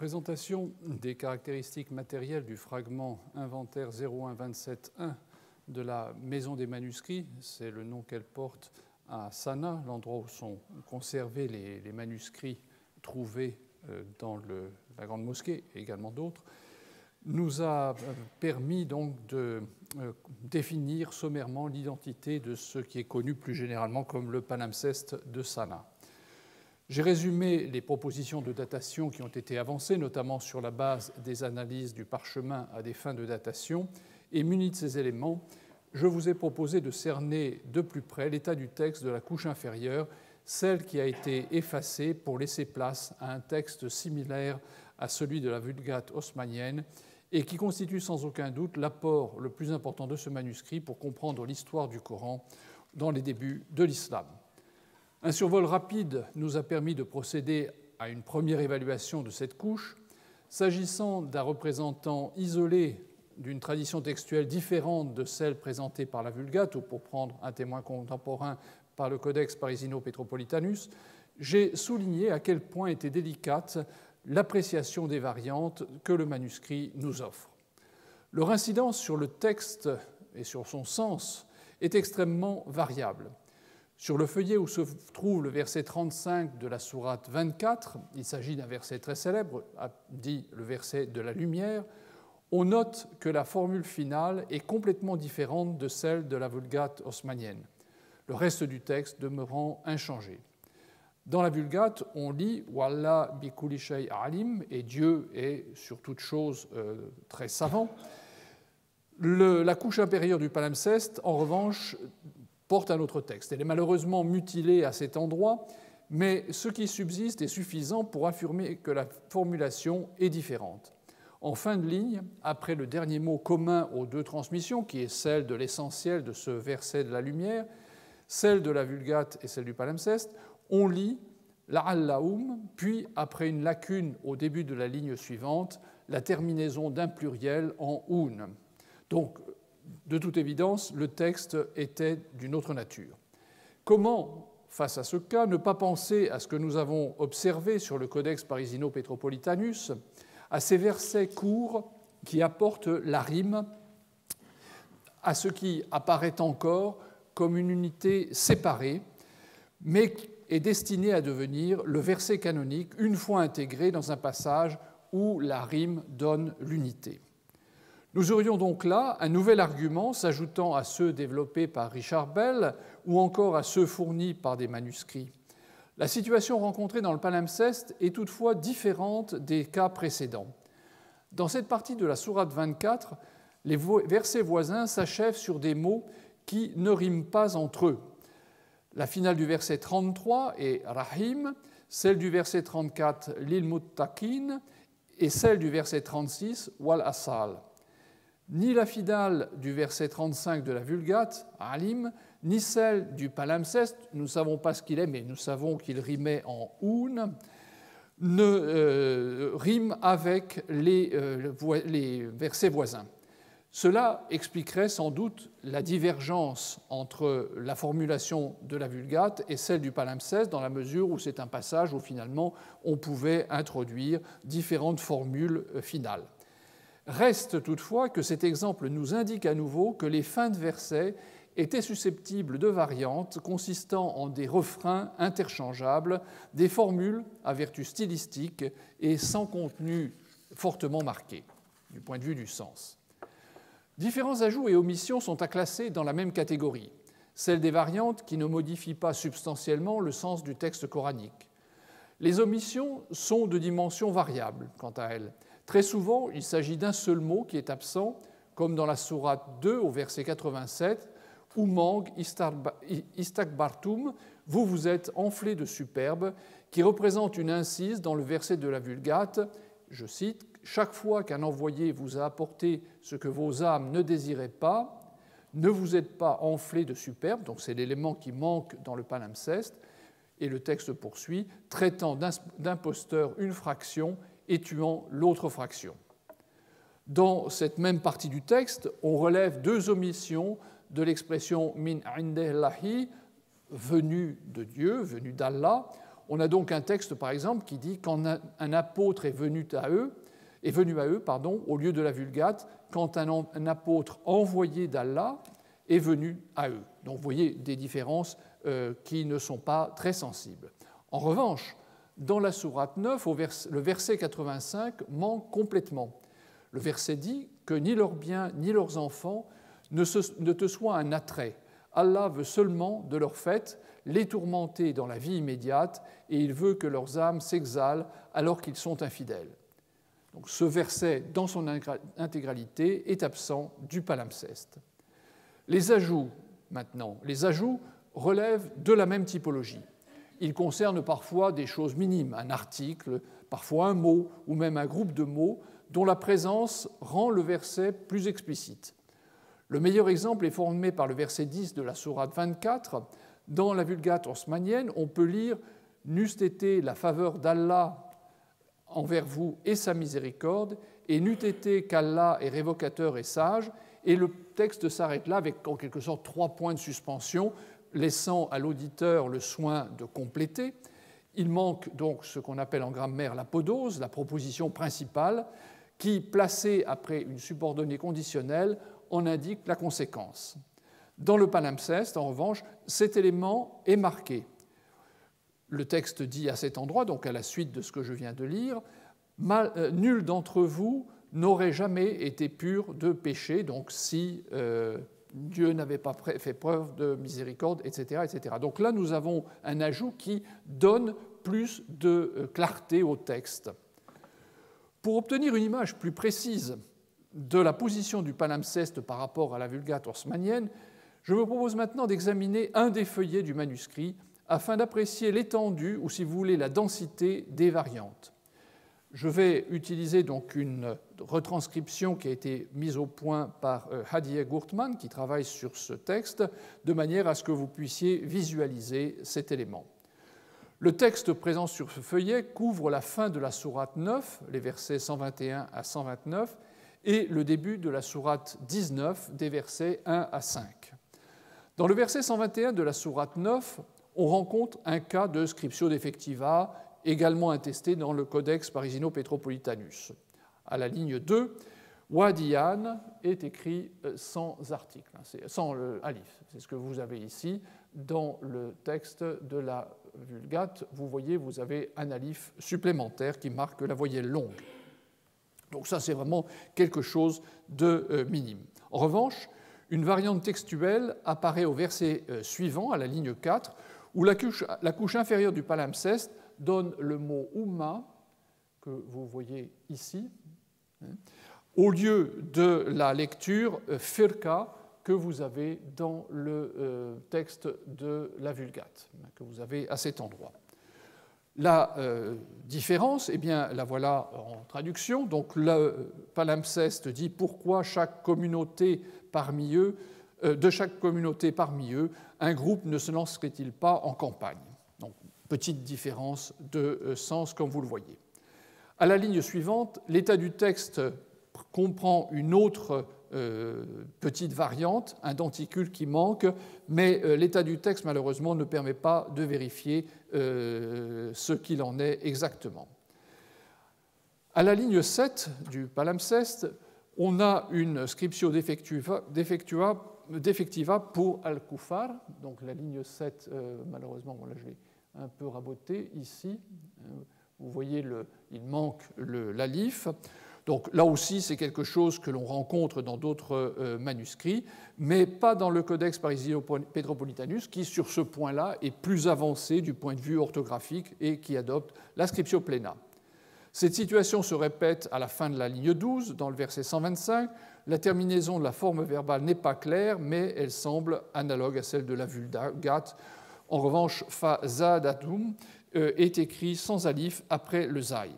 Présentation des caractéristiques matérielles du fragment inventaire 0127.1 de la Maison des manuscrits, c'est le nom qu'elle porte à Sanaa, l'endroit où sont conservés les manuscrits trouvés dans la Grande Mosquée et également d'autres, nous a permis donc de définir sommairement l'identité de ce qui est connu plus généralement comme le palimpseste de Sanaa. J'ai résumé les propositions de datation qui ont été avancées, notamment sur la base des analyses du parchemin à des fins de datation, et muni de ces éléments, je vous ai proposé de cerner de plus près l'état du texte de la couche inférieure, celle qui a été effacée pour laisser place à un texte similaire à celui de la Vulgate haussmannienne et qui constitue sans aucun doute l'apport le plus important de ce manuscrit pour comprendre l'histoire du Coran dans les débuts de l'islam. Un survol rapide nous a permis de procéder à une première évaluation de cette couche. S'agissant d'un représentant isolé d'une tradition textuelle différente de celle présentée par la Vulgate, ou pour prendre un témoin contemporain par le Codex Parisino-Petropolitanus, j'ai souligné à quel point était délicate l'appréciation des variantes que le manuscrit nous offre. Leur incidence sur le texte et sur son sens est extrêmement variable. Sur le feuillet où se trouve le verset 35 de la sourate 24, il s'agit d'un verset très célèbre, dit le verset de la lumière, on note que la formule finale est complètement différente de celle de la Vulgate haussmannienne, le reste du texte demeurant inchangé. Dans la Vulgate, on lit « Wallah bi kulli shay alim » et Dieu est sur toute chose très savant. La couche inférieure du palimpseste, en revanche, porte un autre texte. Elle est malheureusement mutilée à cet endroit, mais ce qui subsiste est suffisant pour affirmer que la formulation est différente. En fin de ligne, après le dernier mot commun aux deux transmissions, qui est celle de l'essentiel de ce verset de la lumière, celle de la Vulgate et celle du palimpseste, on lit « la'allaum », puis, après une lacune au début de la ligne suivante, la terminaison d'un pluriel en « un ». Donc, de toute évidence, le texte était d'une autre nature. Comment, face à ce cas, ne pas penser à ce que nous avons observé sur le Codex Parisino-Petropolitanus, à ces versets courts qui apportent la rime à ce qui apparaît encore comme une unité séparée, mais est destiné à devenir le verset canonique une fois intégré dans un passage où la rime donne l'unité. Nous aurions donc là un nouvel argument s'ajoutant à ceux développés par Richard Bell ou encore à ceux fournis par des manuscrits. La situation rencontrée dans le palimpseste est toutefois différente des cas précédents. Dans cette partie de la sourate 24, les versets voisins s'achèvent sur des mots qui ne riment pas entre eux. La finale du verset 33 est Rahim, celle du verset 34 Lil Muttaqin et celle du verset 36 Wal Asal. Ni la finale du verset 35 de la Vulgate, Alim, ni celle du palimpseste, nous ne savons pas ce qu'il est, mais nous savons qu'il rimait en un, ne riment avec les versets voisins. Cela expliquerait sans doute la divergence entre la formulation de la Vulgate et celle du palimpseste, dans la mesure où c'est un passage où finalement on pouvait introduire différentes formules finales. Reste toutefois que cet exemple nous indique à nouveau que les fins de versets étaient susceptibles de variantes consistant en des refrains interchangeables, des formules à vertu stylistique et sans contenu fortement marqué du point de vue du sens. Différents ajouts et omissions sont à classer dans la même catégorie, celle des variantes qui ne modifient pas substantiellement le sens du texte coranique. Les omissions sont de dimension variable quant à elles. Très souvent, il s'agit d'un seul mot qui est absent, comme dans la sourate 2 au verset 87, où manque istakbartum, vous vous êtes enflés de superbe, qui représente une incise dans le verset de la Vulgate, je cite, chaque fois qu'un envoyé vous a apporté ce que vos âmes ne désiraient pas, ne vous êtes pas enflés de superbe, donc c'est l'élément qui manque dans le palimpseste, et le texte poursuit, traitant d'imposteur une fraction et tuant l'autre fraction. Dans cette même partie du texte, on relève deux omissions de l'expression « min indellahi », venu de Dieu, venu d'Allah. On a donc un texte, par exemple, qui dit « Quand un apôtre est venu à eux, au lieu de la Vulgate, quand un apôtre envoyé d'Allah est venu à eux. » Donc vous voyez des différences qui ne sont pas très sensibles. En revanche, dans la sourate 9, le verset 85 manque complètement. Le verset dit que ni leurs biens ni leurs enfants ne te soient un attrait. Allah veut seulement de leur fait les tourmenter dans la vie immédiate et il veut que leurs âmes s'exhalent alors qu'ils sont infidèles. Donc, ce verset, dans son intégralité, est absent du palimpseste. Les ajouts, maintenant, les ajouts relèvent de la même typologie. Ils concernent parfois des choses minimes, un article, parfois un mot ou même un groupe de mots dont la présence rend le verset plus explicite. Le meilleur exemple est formé par le verset 10 de la sourate 24. Dans la Vulgate haussmannienne, on peut lire « N'eût été la faveur d'Allah envers vous et sa miséricorde, et n'eût été qu'Allah est révocateur et sage », et le texte s'arrête là avec en quelque sorte 3 points de suspension, laissant à l'auditeur le soin de compléter. Il manque donc ce qu'on appelle en grammaire l'apodose, la proposition principale, qui, placée après une subordonnée conditionnelle, en indique la conséquence. Dans le palimpseste, en revanche, cet élément est marqué. Le texte dit à cet endroit, donc à la suite de ce que je viens de lire, « Nul d'entre vous n'aurait jamais été pur de péché, donc si Dieu n'avait pas fait preuve de miséricorde, etc., etc. » Donc là, nous avons un ajout qui donne plus de clarté au texte. Pour obtenir une image plus précise de la position du palimpseste par rapport à la Vulgate haussmannienne, je me propose maintenant d'examiner un des feuillets du manuscrit afin d'apprécier l'étendue ou, si vous voulez, la densité des variantes. Je vais utiliser donc une retranscription qui a été mise au point par Hadiye Gurtman, qui travaille sur ce texte, de manière à ce que vous puissiez visualiser cet élément. Le texte présent sur ce feuillet couvre la fin de la sourate 9, les versets 121 à 129, et le début de la sourate 19, des versets 1 à 5. Dans le verset 121 de la sourate 9, on rencontre un cas de scriptio defectiva, également attesté dans le Codex Parisino-Petropolitanus. À la ligne 2, Wadiyan est écrit sans article, sans le alif. C'est ce que vous avez ici dans le texte de la Vulgate. Vous voyez, vous avez un alif supplémentaire qui marque la voyelle longue. Donc ça, c'est vraiment quelque chose de minime. En revanche, une variante textuelle apparaît au verset suivant, à la ligne 4, où la couche inférieure du palimpseste donne le mot « umma », que vous voyez ici, au lieu de la lecture « firka » que vous avez dans le texte de la Vulgate, que vous avez à cet endroit. La différence, eh bien, la voilà en traduction. Donc, le palimpseste dit pourquoi chaque communauté parmi eux, un groupe ne se lancerait-il pas en campagne? Donc, petite différence de sens, comme vous le voyez. À la ligne suivante, l'état du texte comprend une autre petite variante, un denticule qui manque, mais l'état du texte, malheureusement, ne permet pas de vérifier ce qu'il en est exactement. À la ligne 7 du palimpseste, on a une scriptio defectiva pour al-Kufar, donc la ligne 7, malheureusement, bon, là je l'ai un peu raboté ici, vous voyez, il manque l'alif. Donc là aussi, c'est quelque chose que l'on rencontre dans d'autres manuscrits, mais pas dans le Codex Parisino-Petropolitanus, qui, sur ce point-là, est plus avancé du point de vue orthographique et qui adopte la scriptio plena. Cette situation se répète à la fin de la ligne 12, dans le verset 125. La terminaison de la forme verbale n'est pas claire, mais elle semble analogue à celle de la Vulgate. En revanche, fa zadatum est écrit sans alif après le zai.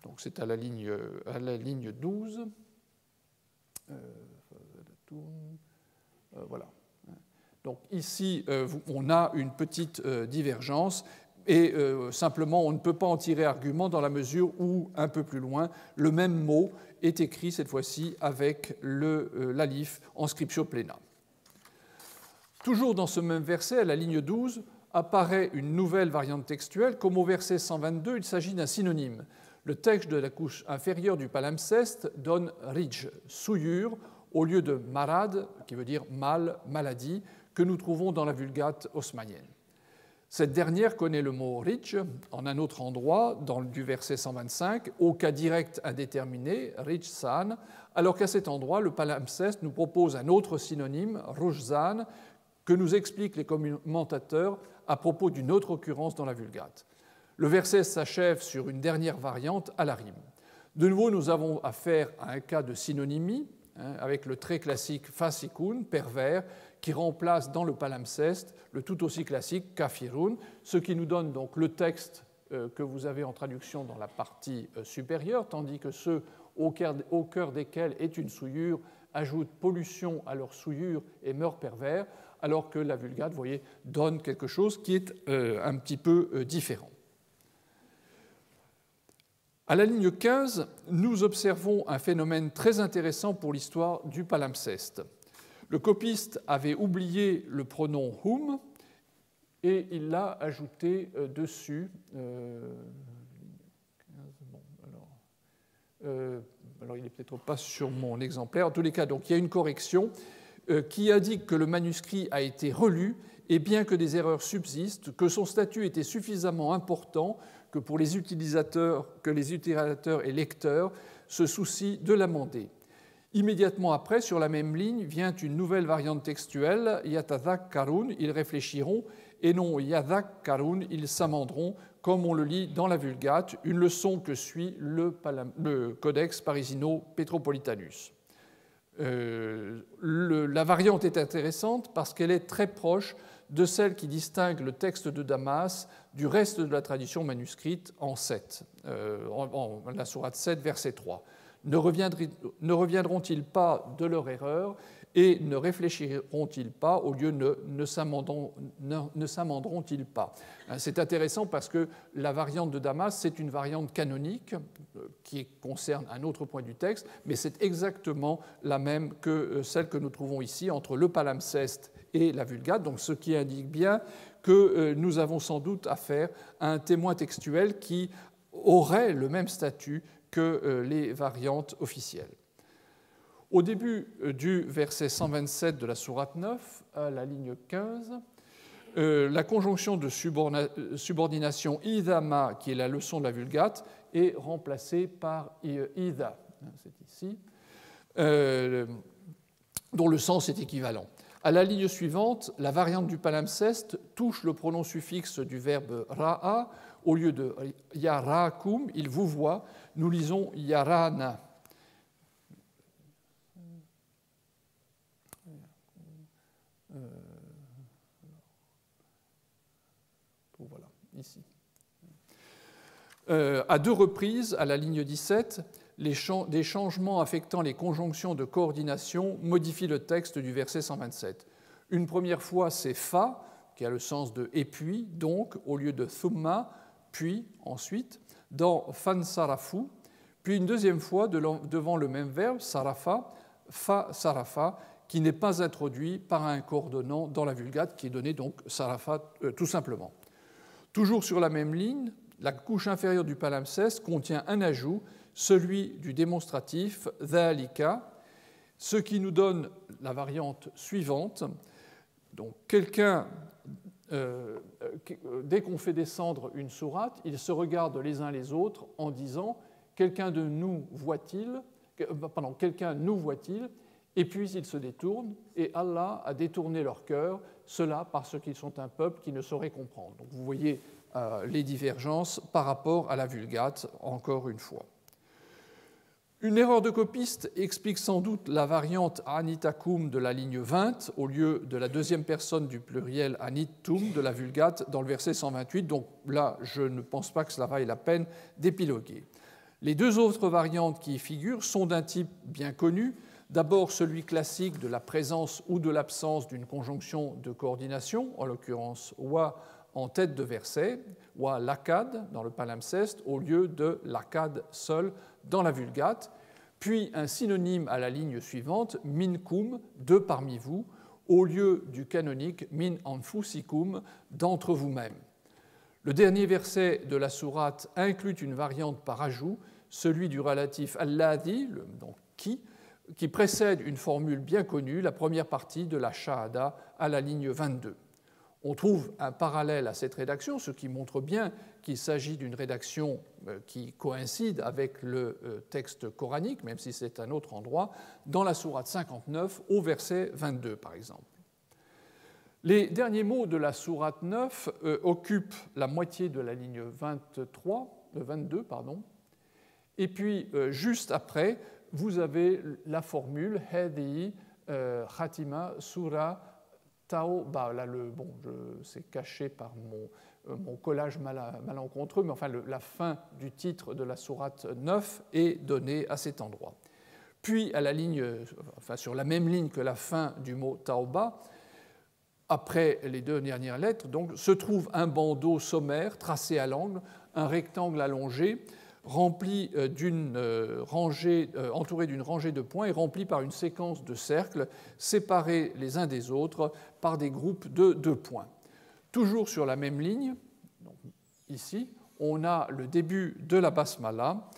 Donc c'est à la ligne 12. Voilà. Donc ici, on a une petite divergence et simplement, on ne peut pas en tirer argument dans la mesure où, un peu plus loin, le même mot est écrit cette fois-ci avec l'alif en scriptio plena. Toujours dans ce même verset, à la ligne 12, apparaît une nouvelle variante textuelle, comme au verset 122, il s'agit d'un synonyme. Le texte de la couche inférieure du palimpseste donne ridge, souillure, au lieu de marad, qui veut dire mal, maladie, que nous trouvons dans la Vulgate haussmannienne. Cette dernière connaît le mot ridge en un autre endroit, du verset 125, au cas direct indéterminé, ridge-san, alors qu'à cet endroit, le palimpseste nous propose un autre synonyme, rujzan, que nous expliquent les commentateurs à propos d'une autre occurrence dans la Vulgate. Le verset s'achève sur une dernière variante à la rime. De nouveau, nous avons affaire à un cas de synonymie, avec le très classique fasikun, pervers, qui remplace dans le palimpseste le tout aussi classique kafirun, ce qui nous donne donc le texte que vous avez en traduction dans la partie supérieure, tandis que ceux au cœur desquels est une souillure ajoutent pollution à leur souillure et meurent pervers, alors que la Vulgate, vous voyez, donne quelque chose qui est un petit peu différent. À la ligne 15, nous observons un phénomène très intéressant pour l'histoire du palimpseste. Le copiste avait oublié le pronom hum et il l'a ajouté dessus. Alors, il n'est peut-être pas sur mon exemplaire. En tous les cas, donc, il y a une correction qui indique que le manuscrit a été relu et bien que des erreurs subsistent, que son statut était suffisamment important que les utilisateurs et lecteurs se soucient de l'amender. Immédiatement après, sur la même ligne, vient une nouvelle variante textuelle, yatadhakkarun, ils réfléchiront, et non yadhakkarun, ils s'amenderont, comme on le lit dans la Vulgate, une leçon que suit le Codex Parisino-Petropolitanus. La variante est intéressante parce qu'elle est très proche de celle qui distingue le texte de Damas du reste de la tradition manuscrite en 7, la sourate 7, verset 3. Ne reviendront-ils pas de leur erreur et ne réfléchiront-ils pas, au lieu ne s'amenderont-ils pas? C'est intéressant parce que la variante de Damas, c'est une variante canonique qui concerne un autre point du texte, mais c'est exactement la même que celle que nous trouvons ici entre le palimpseste et la Vulgate, donc ce qui indique bien que nous avons sans doute affaire à un témoin textuel qui aurait le même statut que les variantes officielles. Au début du verset 127 de la sourate 9, à la ligne 15, la conjonction de subordination idama, qui est la leçon de la Vulgate, est remplacée par ida, c'est ici, dont le sens est équivalent. À la ligne suivante, la variante du palimpseste touche le pronom suffixe du verbe ra'a. Au lieu de yarakum, il vous voit, nous lisons yarana. Voilà, ici. À deux reprises, à la ligne 17, des changements affectant les conjonctions de coordination modifient le texte du verset 127. Une première fois, c'est fa, qui a le sens de et puis, donc, au lieu de thumma, puis, ensuite, dans fansarafu, puis une deuxième fois devant le même verbe, sarafa, fa sarafa, qui n'est pas introduit par un coordonnant dans la Vulgate, qui est donné donc sarafa tout simplement. Toujours sur la même ligne, la couche inférieure du palimpseste contient un ajout, celui du démonstratif dhalika, ce qui nous donne la variante suivante. Donc, dès qu'on fait descendre une sourate, ils se regardent les uns les autres en disant « quelqu'un nous voit-il ?» Et puis ils se détournent, et Allah a détourné leur cœur, cela parce qu'ils sont un peuple qui ne saurait comprendre. Donc vous voyez les divergences par rapport à la Vulgate, encore une fois. Une erreur de copiste explique sans doute la variante anitakum de la ligne 20 au lieu de la deuxième personne du pluriel anittum de la Vulgate dans le verset 128. Donc là, je ne pense pas que cela vaille la peine d'épiloguer. Les deux autres variantes qui y figurent sont d'un type bien connu. D'abord, celui classique de la présence ou de l'absence d'une conjonction de coordination, en l'occurrence wa en tête de verset, wa lakad dans le palimpseste au lieu de lakad seul dans la Vulgate, puis un synonyme à la ligne suivante, minkum, de parmi vous, au lieu du canonique min anfusikum, d'entre vous-même. Le dernier verset de la sourate inclut une variante par ajout, celui du relatif alladhi, donc qui précède une formule bien connue, la première partie de la shahada à la ligne 22. On trouve un parallèle à cette rédaction, ce qui montre bien qu'il s'agit d'une rédaction qui coïncide avec le texte coranique, même si c'est un autre endroit, dans la sourate 59 au verset 22 par exemple. Les derniers mots de la sourate 9 occupent la moitié de la ligne 22, et puis juste après, vous avez la formule Hadi Khatima Sura Tauba. Là, c'est caché par mon collage malencontreux, mais enfin, la fin du titre de la sourate 9 est donnée à cet endroit. Puis, sur la même ligne que la fin du mot Tauba, après les deux dernières lettres, donc, se trouve un bandeau sommaire tracé à l'angle, un rectangle allongé, entouré d'une rangée de points et rempli par une séquence de cercles séparés les uns des autres par des groupes de 2 points. Toujours sur la même ligne, donc ici, on a le début de la basmala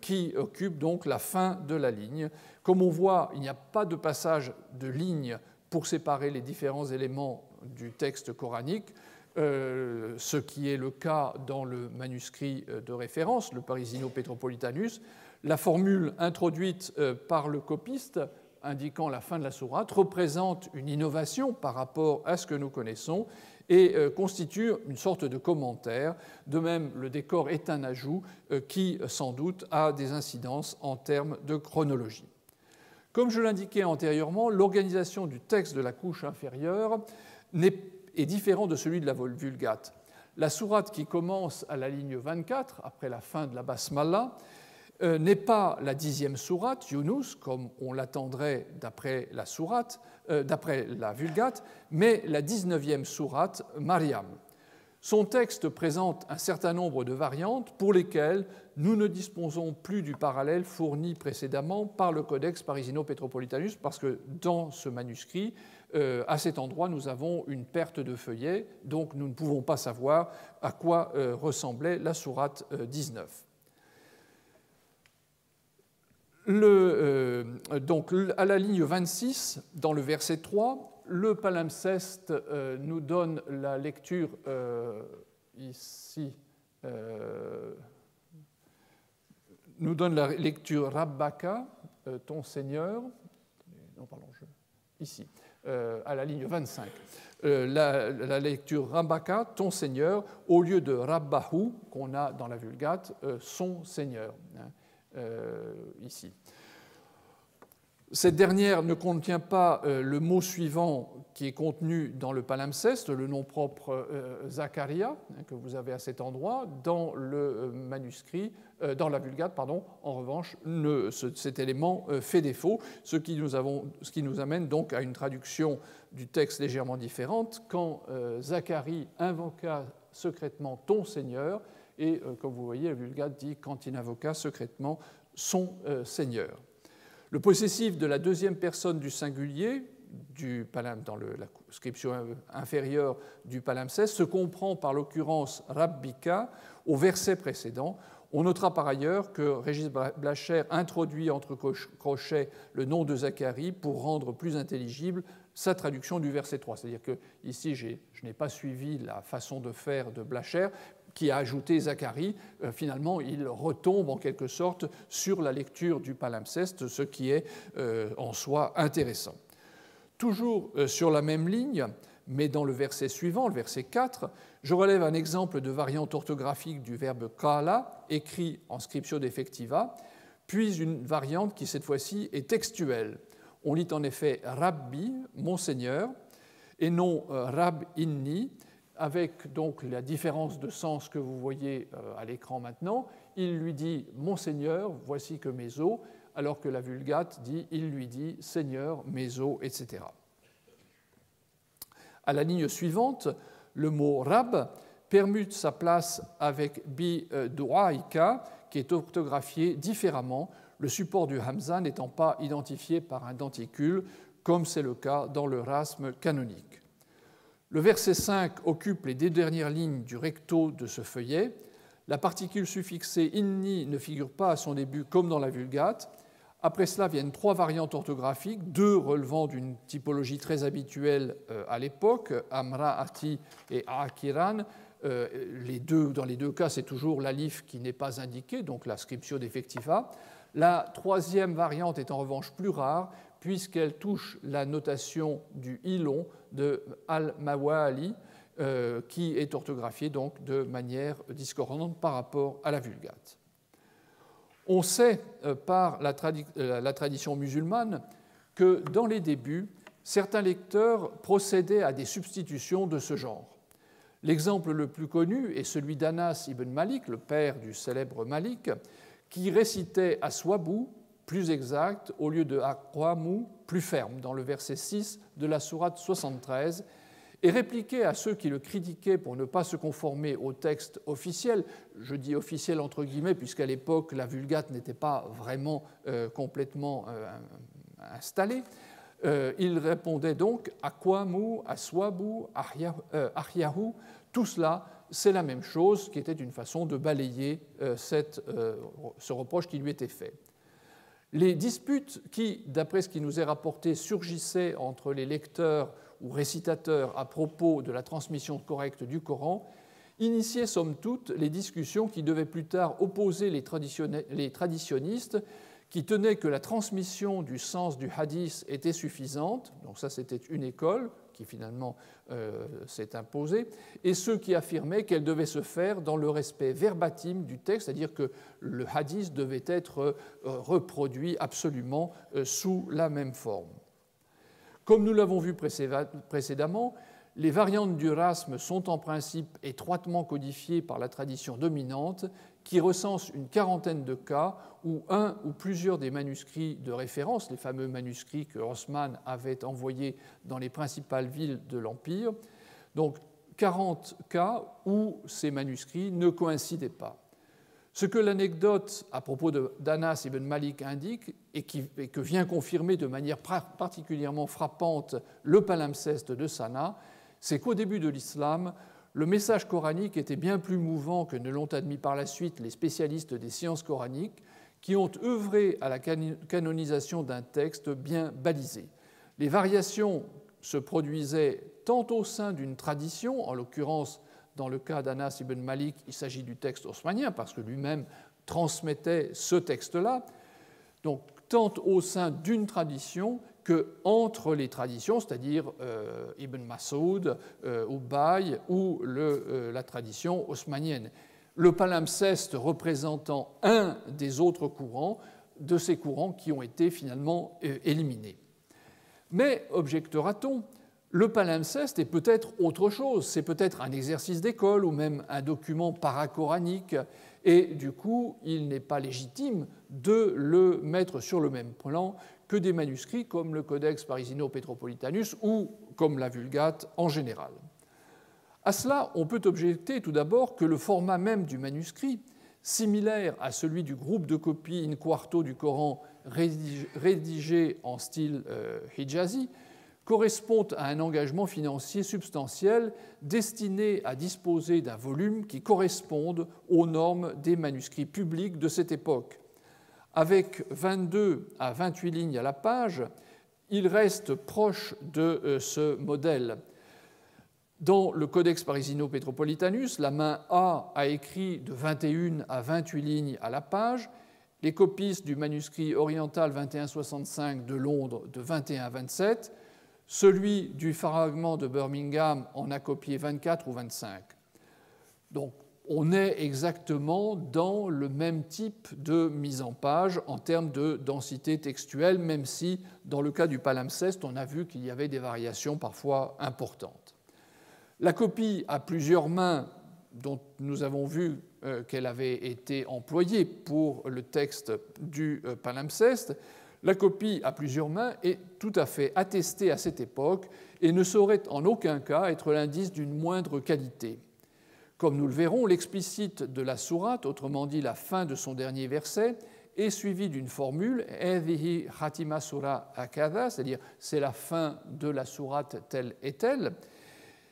qui occupe donc la fin de la ligne. Comme on voit, il n'y a pas de passage de ligne pour séparer les différents éléments du texte coranique, ce qui est le cas dans le manuscrit de référence, le Parisino Petropolitanus. La formule introduite par le copiste, indiquant la fin de la sourate, représente une innovation par rapport à ce que nous connaissons et constitue une sorte de commentaire. De même, le décor est un ajout qui, sans doute, a des incidences en termes de chronologie. Comme je l'indiquais antérieurement, l'organisation du texte de la couche inférieure est différente de celui de la Vulgate. La sourate qui commence à la ligne 24, après la fin de la Basmala, n'est pas la 10e sourate, Yunus, comme on l'attendrait d'après la Vulgate, mais la 19e sourate, Maryam. Son texte présente un certain nombre de variantes pour lesquelles nous ne disposons plus du parallèle fourni précédemment par le Codex Parisino Petropolitanus, parce que dans ce manuscrit, à cet endroit, nous avons une perte de feuillet, donc nous ne pouvons pas savoir à quoi ressemblait la sourate 19. Donc, à la ligne 26, dans le verset 3, le palimpseste nous donne la lecture ici, nous donne la lecture Rabbaka, ton Seigneur, non, pardon, ici, à la ligne 25. La lecture Rabbaka, ton Seigneur, au lieu de Rabbahu, qu'on a dans la Vulgate, son Seigneur, ici. Cette dernière ne contient pas le mot suivant qui est contenu dans le palimpseste, le nom propre Zacharia, que vous avez à cet endroit. Dans le manuscrit, dans la Vulgate, pardon, en revanche, cet élément fait défaut, ce qui nous amène donc à une traduction du texte légèrement différente. Quand Zacharie invoqua secrètement ton Seigneur, et comme vous voyez, la Vulgate dit quand il invoqua secrètement son Seigneur. Le possessif de la deuxième personne du singulier, dans la scription inférieure du palimpseste, se comprend par l'occurrence Rabbika au verset précédent. On notera par ailleurs que Régis Blacher introduit entre crochets le nom de Zacharie pour rendre plus intelligible sa traduction du verset 3. C'est-à-dire que ici, je n'ai pas suivi la façon de faire de Blacher, qui a ajouté Zacharie. Finalement, il retombe en quelque sorte sur la lecture du palimpseste, ce qui est en soi intéressant. Toujours sur la même ligne, mais dans le verset suivant, le verset 4, je relève un exemple de variante orthographique du verbe kala, écrit en scriptio defectiva, puis une variante qui, cette fois-ci, est textuelle. On lit en effet « Rabbi », « Monseigneur », et non « Rab inni », avec donc la différence de sens que vous voyez à l'écran maintenant. Il lui dit « Monseigneur, voici que mes os », alors que la Vulgate dit « Il lui dit « Seigneur, mes os », etc. À la ligne suivante, le mot « Rab » permute sa place avec « bi du'aika », qui est orthographié différemment, le support du hamza n'étant pas identifié par un denticule, comme c'est le cas dans le rasme canonique. Le verset 5 occupe les deux dernières lignes du recto de ce feuillet. La particule suffixée inni ne figure pas à son début comme dans la Vulgate. Après cela viennent 3 variantes orthographiques, 2 relevant d'une typologie très habituelle à l'époque, Amraati et Aakiran. Dans les deux cas, c'est toujours l'alif qui n'est pas indiqué, donc la scriptio defectiva. La 3e variante est en revanche plus rare, puisqu'elle touche la notation du ilon de al-Mawali, qui est orthographiée donc de manière discordante par rapport à la Vulgate. On sait par la tradition musulmane que dans les débuts, certains lecteurs procédaient à des substitutions de ce genre. L'exemple le plus connu est celui d'Anas ibn Malik, le père du célèbre Malik, qui récitait Aswabu, plus exact, au lieu de Aqwamu, plus ferme, dans le verset 6 de la sourate 73, et répliquait à ceux qui le critiquaient pour ne pas se conformer au texte officiel. Je dis officiel entre guillemets, puisqu'à l'époque, la Vulgate n'était pas vraiment complètement installée. Il répondait donc Aqwamu, Aswabu, Ahyahu. Tout cela, c'est la même chose, qui était une façon de balayer ce reproche qui lui était fait. Les disputes qui, d'après ce qui nous est rapporté, surgissaient entre les lecteurs ou récitateurs à propos de la transmission correcte du Coran initiaient somme toute les discussions qui devaient plus tard opposer les traditionnistes qui tenaient que la transmission du sens du hadith était suffisante, donc ça c'était une école qui finalement s'est imposée, et ceux qui affirmaient qu'elle devait se faire dans le respect verbatim du texte, c'est-à-dire que le hadith devait être reproduit absolument sous la même forme. Comme nous l'avons vu précédemment, les variantes du rasme sont en principe étroitement codifiées par la tradition dominante qui recense une quarantaine de cas où un ou plusieurs des manuscrits de référence, les fameux manuscrits que Haussmann avait envoyés dans les principales villes de l'Empire, donc 40 cas où ces manuscrits ne coïncidaient pas. Ce que l'anecdote à propos d'Anas ibn Malik indique et que vient confirmer de manière particulièrement frappante le palimpseste de Sanaa, c'est qu'au début de l'islam, le message coranique était bien plus mouvant que ne l'ont admis par la suite les spécialistes des sciences coraniques qui ont œuvré à la canonisation d'un texte bien balisé. Les variations se produisaient tant au sein d'une tradition, en l'occurrence dans le cas d'Anas ibn Malik, il s'agit du texte haussmannien parce que lui-même transmettait ce texte-là, donc tant au sein d'une tradition qu'entre les traditions, c'est-à-dire Ibn Mas'ud, Ubay ou la tradition haussmannienne. Le palimpseste représentant un des autres courants, de ces courants qui ont été finalement éliminés. Mais, objectera-t-on, le palimpseste est peut-être autre chose, c'est peut-être un exercice d'école ou même un document paracoranique, et du coup, il n'est pas légitime de le mettre sur le même plan que des manuscrits comme le Codex Parisino-Petropolitanus ou comme la Vulgate en général. À cela, on peut objecter tout d'abord que le format même du manuscrit, similaire à celui du groupe de copies in quarto du Coran rédigé en style hijazi, correspond à un engagement financier substantiel destiné à disposer d'un volume qui corresponde aux normes des manuscrits publics de cette époque. Avec 22 à 28 lignes à la page, il reste proche de ce modèle. Dans le Codex Parisino-Petropolitanus, la main A a écrit de 21 à 28 lignes à la page, les copistes du manuscrit oriental 2165 de Londres de 21 à 27, celui du fragment de Birmingham en a copié 24 ou 25. Donc, on est exactement dans le même type de mise en page en termes de densité textuelle, même si, dans le cas du palimpseste, on a vu qu'il y avait des variations parfois importantes. La copie à plusieurs mains, dont nous avons vu qu'elle avait été employée pour le texte du palimpseste, la copie à plusieurs mains est tout à fait attestée à cette époque et ne saurait en aucun cas être l'indice d'une moindre qualité. Comme nous le verrons, l'explicite de la sourate, autrement dit la fin de son dernier verset, est suivi d'une formule, Hadihi Khatima Sura Akada, c'est-à-dire c'est la fin de la sourate telle et telle.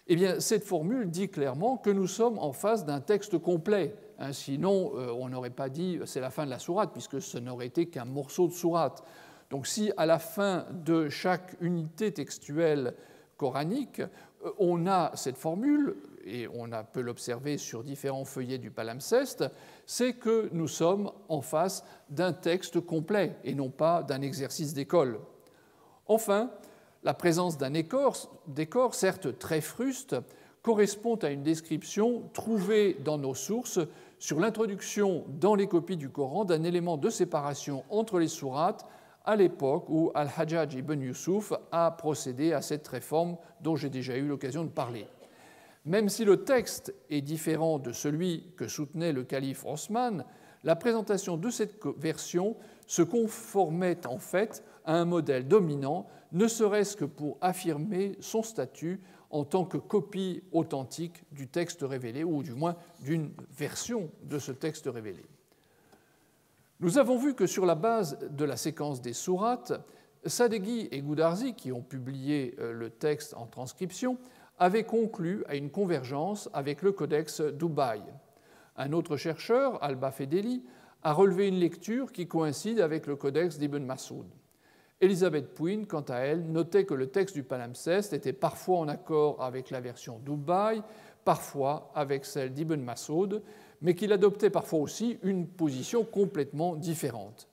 Eh bien, cette formule dit clairement que nous sommes en face d'un texte complet. Sinon, on n'aurait pas dit c'est la fin de la sourate, puisque ce n'aurait été qu'un morceau de sourate. Donc, si à la fin de chaque unité textuelle coranique, on a cette formule, et on peut l'observer sur différents feuillets du palimpseste, c'est que nous sommes en face d'un texte complet et non pas d'un exercice d'école. Enfin, la présence d'un décor, certes très fruste, correspond à une description trouvée dans nos sources sur l'introduction dans les copies du Coran d'un élément de séparation entre les sourates à l'époque où Al-Hajjaj ibn Yusuf a procédé à cette réforme dont j'ai déjà eu l'occasion de parler. Même si le texte est différent de celui que soutenait le calife Osman, la présentation de cette version se conformait en fait à un modèle dominant, ne serait-ce que pour affirmer son statut en tant que copie authentique du texte révélé, ou du moins d'une version de ce texte révélé. Nous avons vu que sur la base de la séquence des sourates, Sadeghi et Goudarzi, qui ont publié le texte en transcription, avaient conclu à une convergence avec le codex d'Ubaï. Un autre chercheur, Al-Bafedeli, a relevé une lecture qui coïncide avec le codex d'Ibn Mas'ud. Elisabeth Puin, quant à elle, notait que le texte du palimpseste était parfois en accord avec la version d'Ubaï, parfois avec celle d'Ibn Mas'ud, mais qu'il adoptait parfois aussi une position complètement différente.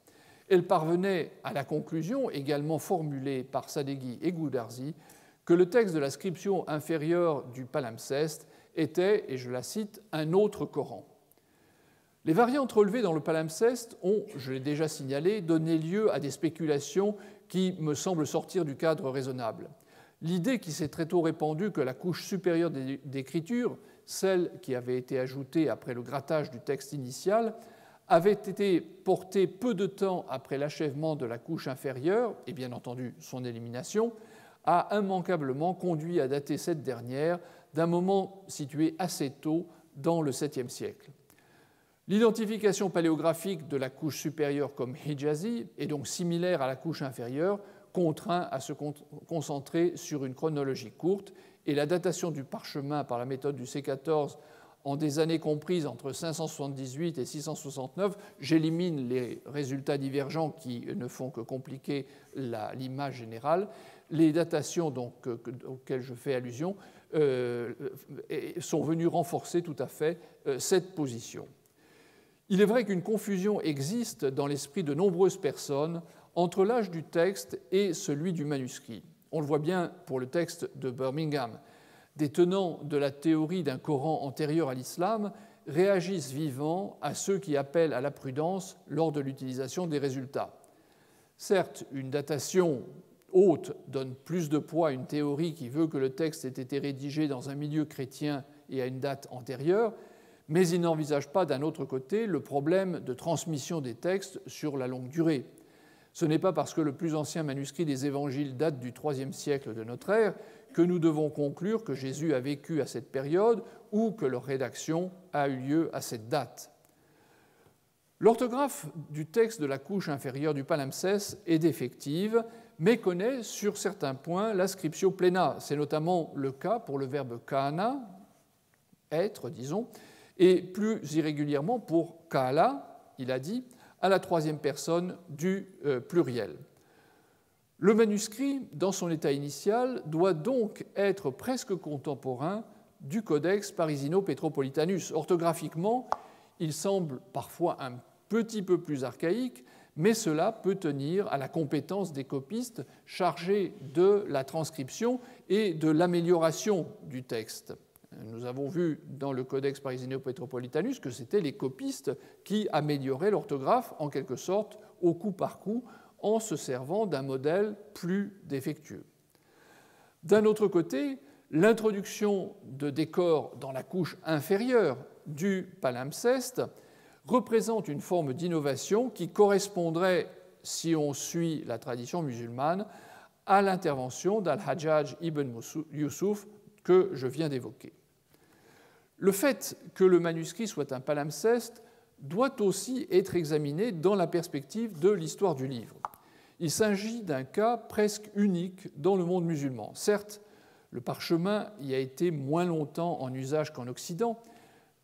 Elle parvenait à la conclusion, également formulée par Sadeghi et Goudarzi, que le texte de l'inscription inférieure du palimpseste était, et je la cite, un autre Coran. Les variantes relevées dans le palimpseste ont, je l'ai déjà signalé, donné lieu à des spéculations qui me semblent sortir du cadre raisonnable. L'idée qui s'est très tôt répandue que la couche supérieure d'écriture, celle qui avait été ajoutée après le grattage du texte initial, avait été portée peu de temps après l'achèvement de la couche inférieure, et bien entendu son élimination, a immanquablement conduit à dater cette dernière d'un moment situé assez tôt dans le 7e siècle. L'identification paléographique de la couche supérieure comme Hijazi est donc similaire à la couche inférieure, contraint à se concentrer sur une chronologie courte, et la datation du parchemin par la méthode du C14 en des années comprises entre 578 et 669, j'élimine les résultats divergents qui ne font que compliquer l'image générale. Les datations donc, auxquelles je fais allusion sont venues renforcer tout à fait cette position. Il est vrai qu'une confusion existe dans l'esprit de nombreuses personnes entre l'âge du texte et celui du manuscrit. On le voit bien pour le texte de Birmingham. Des tenants de la théorie d'un Coran antérieur à l'islam réagissent vivement à ceux qui appellent à la prudence lors de l'utilisation des résultats. Certes, une datation haute donne plus de poids à une théorie qui veut que le texte ait été rédigé dans un milieu chrétien et à une date antérieure, mais il n'envisage pas d'un autre côté le problème de transmission des textes sur la longue durée. Ce n'est pas parce que le plus ancien manuscrit des évangiles date du IIIe siècle de notre ère que nous devons conclure que Jésus a vécu à cette période ou que leur rédaction a eu lieu à cette date. L'orthographe du texte de la couche inférieure du palimpseste est défective, mais connaît sur certains points l'ascriptio plena. C'est notamment le cas pour le verbe kana, être, disons, et plus irrégulièrement pour kala, il a dit, à la troisième personne du pluriel. Le manuscrit, dans son état initial, doit donc être presque contemporain du Codex Parisino-Petropolitanus. Orthographiquement, il semble parfois un petit peu plus archaïque, mais cela peut tenir à la compétence des copistes chargés de la transcription et de l'amélioration du texte. Nous avons vu dans le Codex Parisino-Petropolitanus que c'était les copistes qui amélioraient l'orthographe en quelque sorte au coup par coup en se servant d'un modèle plus défectueux. D'un autre côté, l'introduction de décors dans la couche inférieure du palimpseste représente une forme d'innovation qui correspondrait, si on suit la tradition musulmane, à l'intervention d'Al-Hajjaj ibn Yusuf que je viens d'évoquer. Le fait que le manuscrit soit un palimpseste doit aussi être examiné dans la perspective de l'histoire du livre. Il s'agit d'un cas presque unique dans le monde musulman. Certes, le parchemin y a été moins longtemps en usage qu'en Occident,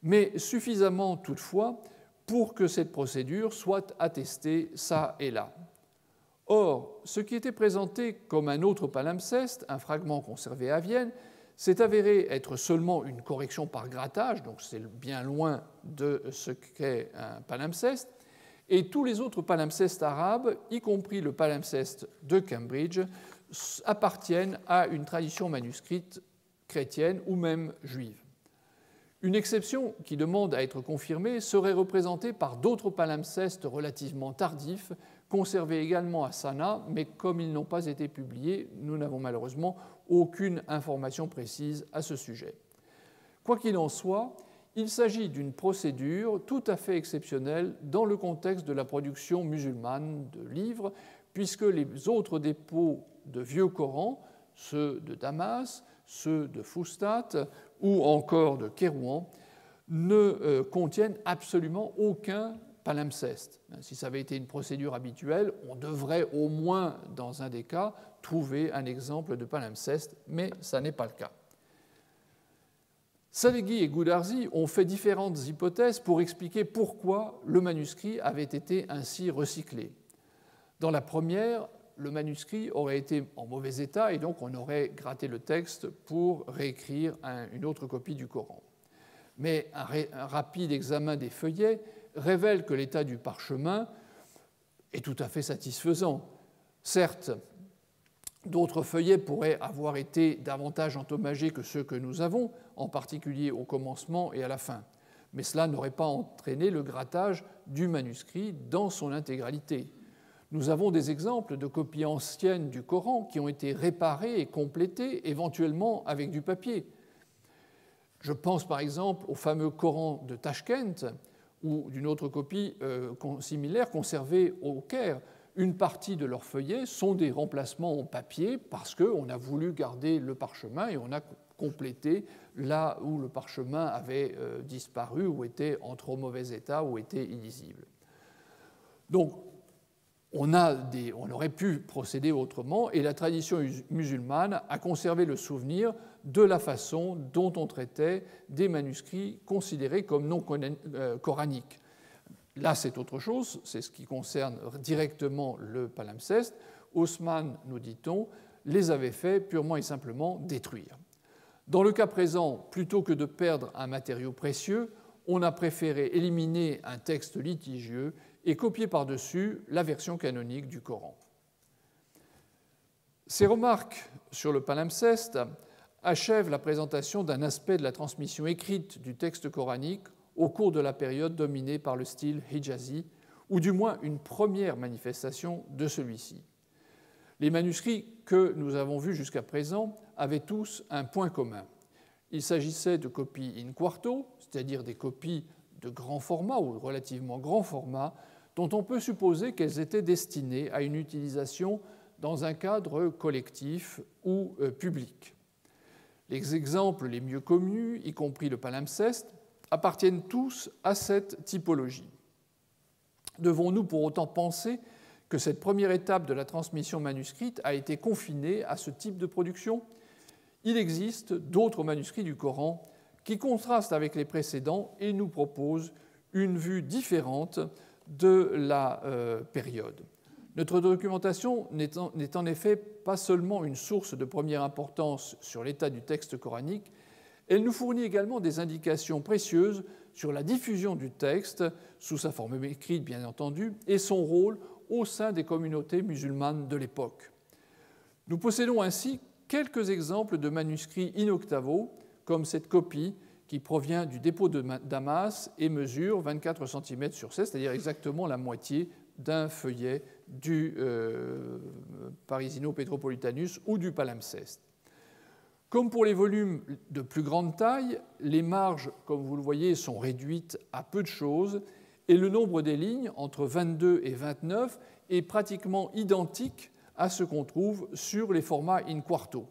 mais suffisamment toutefois pour que cette procédure soit attestée çà et là. Or, ce qui était présenté comme un autre palimpseste, un fragment conservé à Vienne, s'est avéré être seulement une correction par grattage, donc c'est bien loin de ce qu'est un palimpseste, et tous les autres palimpsestes arabes, y compris le palimpseste de Cambridge, appartiennent à une tradition manuscrite chrétienne ou même juive. Une exception qui demande à être confirmée serait représentée par d'autres palimpsestes relativement tardifs, conservés également à Sanaa, mais comme ils n'ont pas été publiés, nous n'avons malheureusement aucune information précise à ce sujet. Quoi qu'il en soit, il s'agit d'une procédure tout à fait exceptionnelle dans le contexte de la production musulmane de livres, puisque les autres dépôts de vieux Corans, ceux de Damas, ceux de Fustat ou encore de Kérouan, ne contiennent absolument aucun palimpseste. Si ça avait été une procédure habituelle, on devrait au moins, dans un des cas, trouver un exemple de palimpseste, mais ça n'est pas le cas. Sadeghi et Goudarzi ont fait différentes hypothèses pour expliquer pourquoi le manuscrit avait été ainsi recyclé. Dans la première, le manuscrit aurait été en mauvais état et donc on aurait gratté le texte pour réécrire une autre copie du Coran. Mais un rapide examen des feuillets révèle que l'état du parchemin est tout à fait satisfaisant. Certes, d'autres feuillets pourraient avoir été davantage endommagés que ceux que nous avons, en particulier au commencement et à la fin. Mais cela n'aurait pas entraîné le grattage du manuscrit dans son intégralité. Nous avons des exemples de copies anciennes du Coran qui ont été réparées et complétées, éventuellement avec du papier. Je pense par exemple au fameux Coran de Tashkent ou d'une autre copie similaire conservée au Caire. Une partie de leurs feuillets sont des remplacements en papier parce qu'on a voulu garder le parchemin et on a complété là où le parchemin avait disparu ou était en trop mauvais état ou était illisible. Donc, on aurait pu procéder autrement et la tradition musulmane a conservé le souvenir de la façon dont on traitait des manuscrits considérés comme non coraniques. Là, c'est autre chose, c'est ce qui concerne directement le palimpseste. Haussmann, nous dit-on, les avait fait purement et simplement détruire. Dans le cas présent, plutôt que de perdre un matériau précieux, on a préféré éliminer un texte litigieux et copier par-dessus la version canonique du Coran. Ces remarques sur le palimpseste achèvent la présentation d'un aspect de la transmission écrite du texte coranique au cours de la période dominée par le style hijazi, ou du moins une première manifestation de celui-ci. Les manuscrits que nous avons vus jusqu'à présent avaient tous un point commun. Il s'agissait de copies in quarto, c'est-à-dire des copies de grand format ou relativement grand format, dont on peut supposer qu'elles étaient destinées à une utilisation dans un cadre collectif ou public. Les exemples les mieux connus, y compris le palimpseste, appartiennent tous à cette typologie. Devons-nous pour autant penser que cette première étape de la transmission manuscrite a été confinée à ce type de production ? Il existe d'autres manuscrits du Coran qui contrastent avec les précédents et nous proposent une vue différente de la période. Notre documentation n'est en effet pas seulement une source de première importance sur l'état du texte coranique, elle nous fournit également des indications précieuses sur la diffusion du texte, sous sa forme écrite bien entendu, et son rôle au sein des communautés musulmanes de l'époque. Nous possédons ainsi quelques exemples de manuscrits in octavo, comme cette copie qui provient du dépôt de Damas et mesure 24 cm sur 16, c'est-à-dire exactement la moitié d'un feuillet du Parisino Petropolitanus ou du palimpseste. Comme pour les volumes de plus grande taille, les marges, comme vous le voyez, sont réduites à peu de choses et le nombre des lignes, entre 22 et 29, est pratiquement identique à ce qu'on trouve sur les formats in quarto.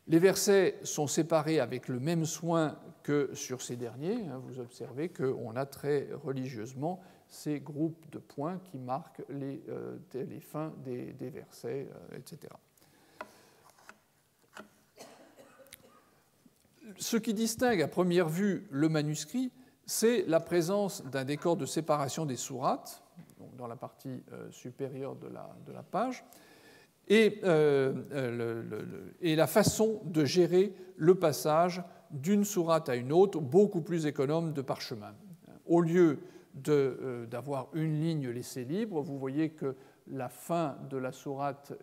Les versets sont séparés avec le même soin que sur ces derniers, vous observez qu'on a très religieusement ces groupes de points qui marquent les fins des versets, etc. Ce qui distingue à première vue le manuscrit, c'est la présence d'un décor de séparation des sourates, donc dans la partie supérieure de la page, et la façon de gérer le passage d'une sourate à une autre, beaucoup plus économe de parchemin. Au lieu d'avoir une ligne laissée libre, vous voyez que la fin de la sourate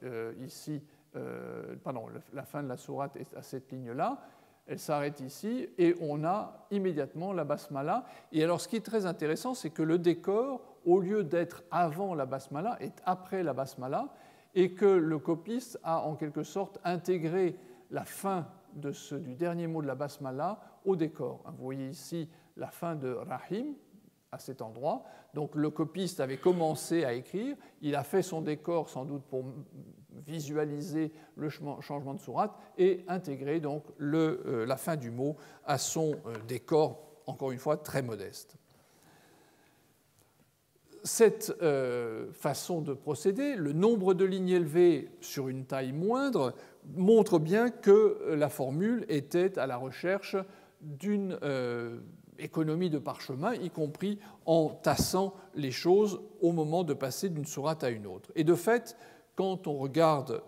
ici, la fin de la sourate est à cette ligne-là, elle s'arrête ici, et on a immédiatement la basmala. Et alors, ce qui est très intéressant, c'est que le décor, au lieu d'être avant la basmala, est après la basmala, et que le copiste a en quelque sorte intégré la fin du dernier mot de la basmala au décor. Vous voyez ici la fin de Rahim, à cet endroit. Donc le copiste avait commencé à écrire, il a fait son décor sans doute pour visualiser le changement de sourate et intégrer donc la fin du mot à son décor, encore une fois très modeste. Cette façon de procéder, le nombre de lignes élevées sur une taille moindre, montre bien que la formule était à la recherche d'une économie de parchemin, y compris en tassant les choses au moment de passer d'une sourate à une autre. Et de fait, quand on regarde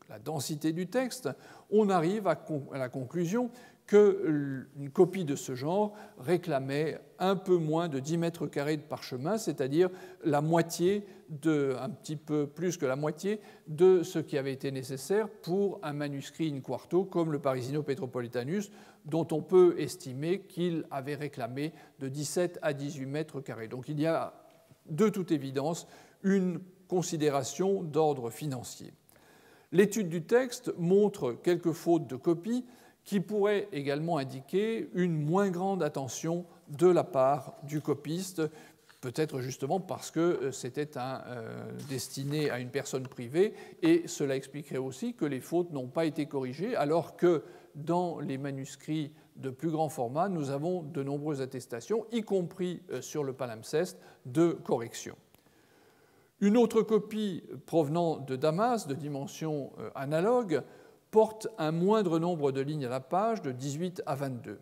la densité du texte, on arrive à la conclusion qu'une copie de ce genre réclamait un peu moins de 10 mètres carrés de parchemin, c'est-à-dire la moitié, un petit peu plus que la moitié de ce qui avait été nécessaire pour un manuscrit in quarto comme le Parisino Petropolitanus, dont on peut estimer qu'il avait réclamé de 17 à 18 mètres carrés. Donc il y a de toute évidence une considération d'ordre financier. L'étude du texte montre quelques fautes de copie qui pourraient également indiquer une moins grande attention de la part du copiste, peut-être justement parce que c'était destiné à une personne privée, et cela expliquerait aussi que les fautes n'ont pas été corrigées, alors que dans les manuscrits de plus grand format, nous avons de nombreuses attestations, y compris sur le palimpseste, de corrections. Une autre copie provenant de Damas, de dimension analogue, porte un moindre nombre de lignes à la page, de 18 à 22.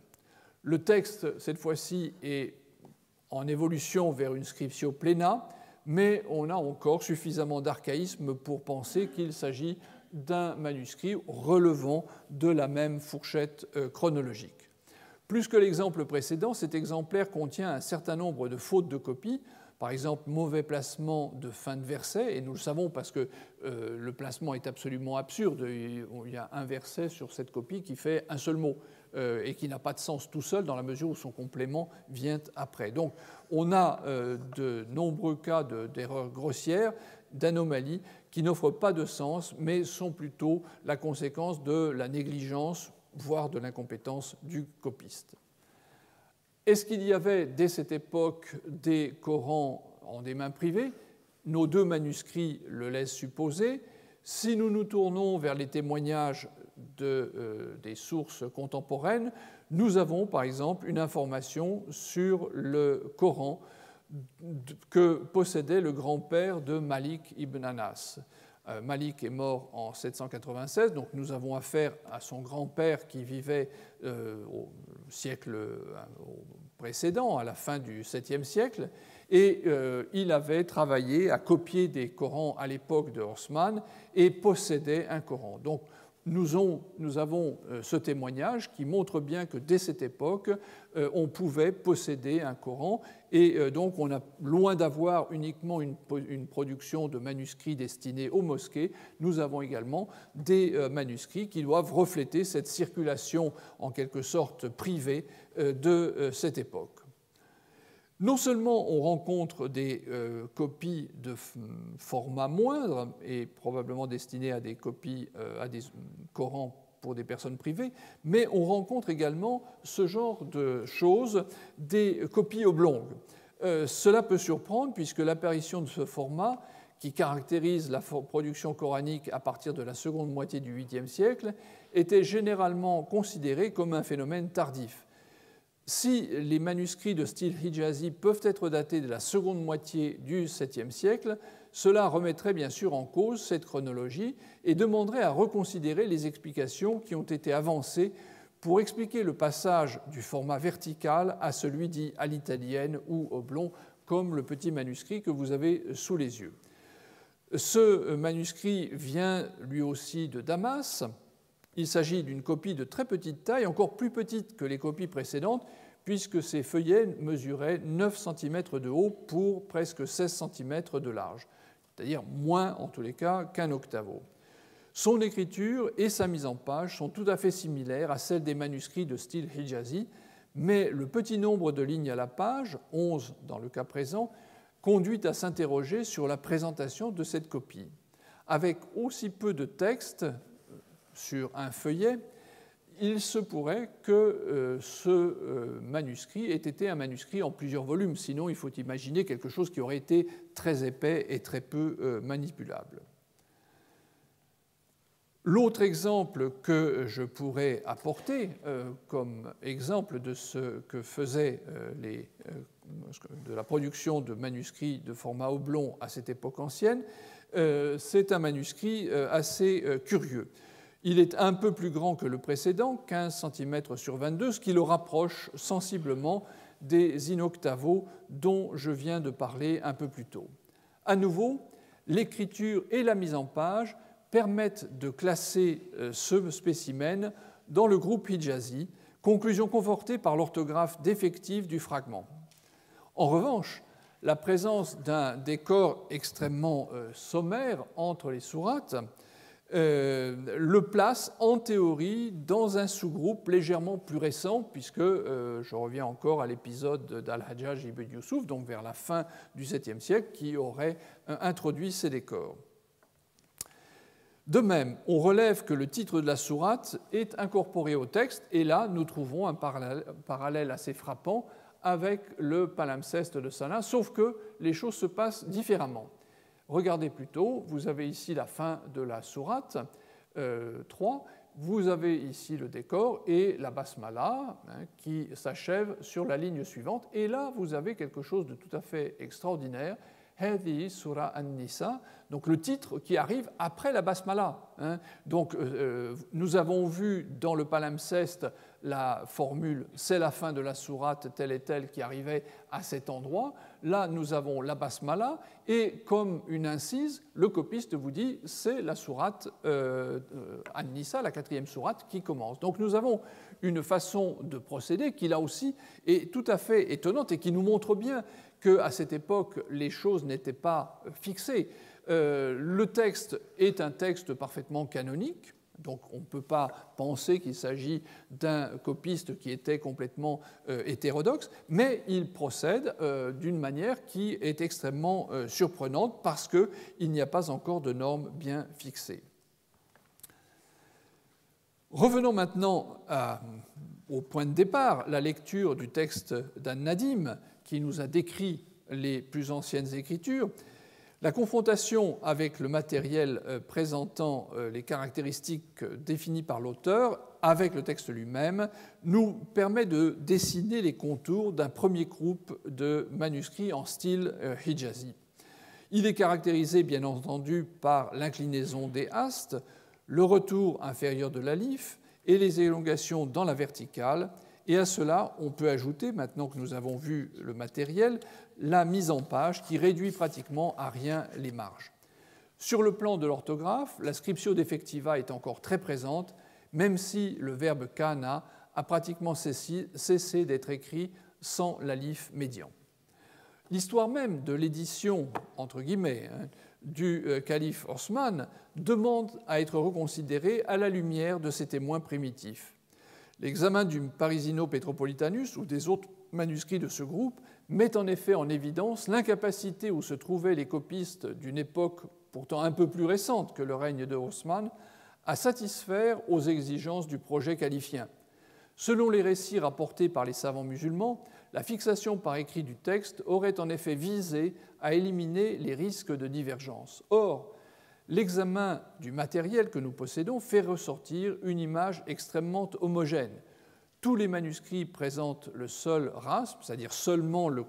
Le texte, cette fois-ci, est en évolution vers une scriptio plena, mais on a encore suffisamment d'archaïsme pour penser qu'il s'agit d'un manuscrit relevant de la même fourchette chronologique. Plus que l'exemple précédent, cet exemplaire contient un certain nombre de fautes de copie, par exemple mauvais placement de fin de verset, et nous le savons parce que le placement est absolument absurde. Il y a un verset sur cette copie qui fait un seul mot et qui n'a pas de sens tout seul dans la mesure où son complément vient après. Donc on a de nombreux cas d'erreurs grossières, d'anomalies qui n'offrent pas de sens, mais sont plutôt la conséquence de la négligence, voire de l'incompétence du copiste. Est-ce qu'il y avait dès cette époque des Corans en des mains privées? Nos deux manuscrits le laissent supposer. Si nous nous tournons vers les témoignages des sources contemporaines, nous avons par exemple une information sur le Coran que possédait le grand-père de Malik ibn Anas. Malik est mort en 796, donc nous avons affaire à son grand-père qui vivait au siècle précédent, à la fin du 7e siècle, et il avait travaillé à copier des Corans à l'époque de Osman et possédait un Coran. Donc nous avons ce témoignage qui montre bien que dès cette époque, on pouvait posséder un Coran, et donc on a, loin d'avoir uniquement une production de manuscrits destinés aux mosquées, nous avons également des manuscrits qui doivent refléter cette circulation en quelque sorte privée de cette époque. Non seulement on rencontre des copies de format moindre et probablement destinées à des copies, à des Corans pour des personnes privées, mais on rencontre également ce genre de choses, des copies oblongues. Cela peut surprendre puisque l'apparition de ce format, qui caractérise la production coranique à partir de la seconde moitié du 8e siècle était généralement considéré comme un phénomène tardif. Si les manuscrits de style hijazi peuvent être datés de la seconde moitié du 7e siècle, cela remettrait bien sûr en cause cette chronologie et demanderait à reconsidérer les explications qui ont été avancées pour expliquer le passage du format vertical à celui dit à l'italienne ou oblong, comme le petit manuscrit que vous avez sous les yeux. Ce manuscrit vient lui aussi de Damas. Il s'agit d'une copie de très petite taille, encore plus petite que les copies précédentes, puisque ces feuillets mesuraient 9 cm de haut pour presque 16 cm de large, c'est-à-dire moins en tous les cas qu'un octavo. Son écriture et sa mise en page sont tout à fait similaires à celles des manuscrits de style hijazi, mais le petit nombre de lignes à la page, 11 dans le cas présent, conduit à s'interroger sur la présentation de cette copie. Avec aussi peu de texte sur un feuillet, il se pourrait que ce manuscrit ait été un manuscrit en plusieurs volumes, sinon il faut imaginer quelque chose qui aurait été très épais et très peu manipulable. L'autre exemple que je pourrais apporter comme exemple de ce que faisaient de la production de manuscrits de format oblong à cette époque ancienne, c'est un manuscrit assez curieux. Il est un peu plus grand que le précédent, 15 cm sur 22, ce qui le rapproche sensiblement des in-octavo dont je viens de parler un peu plus tôt. À nouveau, l'écriture et la mise en page permettent de classer ce spécimen dans le groupe hijazi, conclusion confortée par l'orthographe défective du fragment. En revanche, la présence d'un décor extrêmement sommaire entre les sourates le place en théorie dans un sous-groupe légèrement plus récent, puisque je reviens encore à l'épisode d'Al-Hajjaj ibn Yusuf, donc vers la fin du 7e siècle, qui aurait introduit ces décors. De même, on relève que le titre de la sourate est incorporé au texte, et là, nous trouvons un parallèle assez frappant avec le palimpseste de Sana, sauf que les choses se passent différemment. Regardez plutôt, vous avez ici la fin de la sourate 3, vous avez ici le décor et la basmala qui s'achève sur la ligne suivante. Et là, vous avez quelque chose de tout à fait extraordinaire, Hadi Surah An-Nisa, donc le titre qui arrive après la basmala. Donc, nous avons vu dans le palimpseste la formule « c'est la fin de la sourate telle et telle qui arrivait à cet endroit ». Là, nous avons la basmala et comme une incise, le copiste vous dit « c'est la sourate An-Nisa, la 4e sourate qui commence ». Donc nous avons une façon de procéder qui, là aussi, est tout à fait étonnante et qui nous montre bien qu'à cette époque, les choses n'étaient pas fixées. Le texte est un texte parfaitement canonique, donc on ne peut pas penser qu'il s'agit d'un copiste qui était complètement hétérodoxe, mais il procède d'une manière qui est extrêmement surprenante parce qu'il n'y a pas encore de normes bien fixées. Revenons maintenant au point de départ, la lecture du texte d'An-Nadim qui nous a décrit les plus anciennes écritures. La confrontation avec le matériel présentant les caractéristiques définies par l'auteur avec le texte lui-même nous permet de dessiner les contours d'un premier groupe de manuscrits en style hijazi. Il est caractérisé bien entendu par l'inclinaison des astes, le retour inférieur de l'alif et les élongations dans la verticale. Et à cela, on peut ajouter, maintenant que nous avons vu le matériel, la mise en page qui réduit pratiquement à rien les marges. Sur le plan de l'orthographe, la scriptio defectiva est encore très présente, même si le verbe kana a pratiquement cessé d'être écrit sans l'alif médian. L'histoire même de l'édition, entre guillemets, du calife Osman demande à être reconsidérée à la lumière de ces témoins primitifs. L'examen du Parisino Petropolitanus ou des autres manuscrits de ce groupe met en effet en évidence l'incapacité où se trouvaient les copistes d'une époque pourtant un peu plus récente que le règne de Osman à satisfaire aux exigences du projet califien. Selon les récits rapportés par les savants musulmans, la fixation par écrit du texte aurait en effet visé à éliminer les risques de divergence. Or, l'examen du matériel que nous possédons fait ressortir une image extrêmement homogène. Tous les manuscrits présentent le seul rasp, c'est-à-dire seulement le